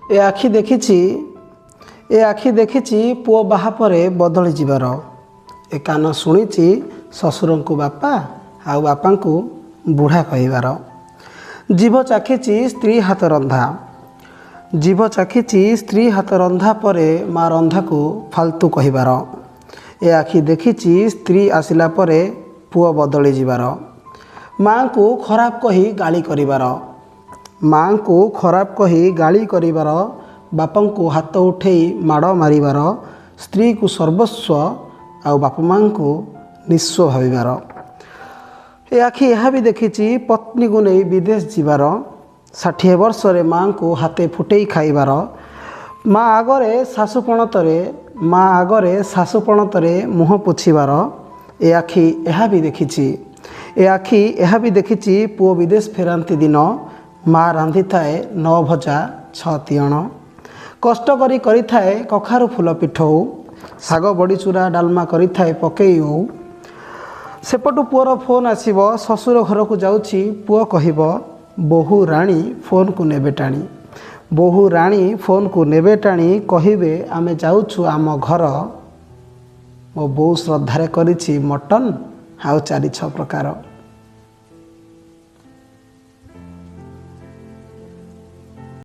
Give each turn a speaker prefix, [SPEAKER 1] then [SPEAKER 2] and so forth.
[SPEAKER 1] ଏ ଆଖି ଦେଖିଛି ପୁଅ ବାହା ପରେ ବଦଳି ଯିବାର। ଏ କାନ ଶୁଣିଛି ଶ୍ୱଶୁରଙ୍କୁ ବାପା ଆଉ ବାପାଙ୍କୁ ବୁଢ଼ା କହିବାର। ଜିଭ ଚାଖିଛି ସ୍ତ୍ରୀ ହାତ ରନ୍ଧା। ଜିଭ ଚାଖିଛି ସ୍ତ୍ରୀ ହାତ ରନ୍ଧା ପରେ ମା ରନ୍ଧାକୁ ଫାଲତୁ କହିବାର। ଏ ଆଖି ଦେଖିଛି ସ୍ତ୍ରୀ ଆସିଲା ପରେ ପୁଅ ବଦଳି ଯିବାର। ମାଆଙ୍କୁ ଖରାପ କହି ଗାଳି କରିବାର। ମାଆଙ୍କୁ ଖରାପ କହି ଗାଳି କରିବାର। ବାପାଙ୍କୁ ହାତ ଉଠେଇ ମାଡ଼ ମାରିବାର। ସ୍ତ୍ରୀକୁ ସର୍ବସ୍ୱ ଆଉ ବାପା ମାଆଙ୍କୁ ନିଃସ୍ୱ ଭାବିବାର। ଏ ଆଖି ଏହା ବି ଦେଖିଛି ପତ୍ନୀକୁ ନେଇ ବିଦେଶ ଯିବାର। 60 ବର୍ଷରେ ମାଆଙ୍କୁ ହାତେ ଫୁଟେଇ ଖାଇବାର। ମା ଆଗରେ ଶାଶୁପଣତରେ ମୁହଁ ପୋଛିବାର। ଏ ଆଖି ଏହା ବି ଦେଖିଛି ପୁଅ ବିଦେଶ ଫେରାନ୍ତି ଦିନ ମା ରାନ୍ଧିଥାଏ 9 ଭଜା 6 ତିଅଣ। କଷ୍ଟ କରିଥାଏ କଖାରୁ ଫୁଲ ପିଠଉ। ଶାଗ ବଡ଼ିଚୁରା ଡାଲମା କରିଥାଏ ପକେଇ ଓଉ। ସେପଟୁ ପୁଅର ଫୋନ୍ ଆସିବ ଶ୍ୱଶୁର ଘରକୁ ଯାଉଛି ପୁଅ କହିବ ବୋହୂ ରାଣୀ ଫୋନ୍କୁ ନେବେ ଟାଣି କହିବେ ଆମେ ଯାଉଛୁ ଆମ ଘର। ମୋ ବୋଉ ଶ୍ରଦ୍ଧାରେ କରିଛି ମଟନ୍ ଆଉ 4-6 ପ୍ରକାର।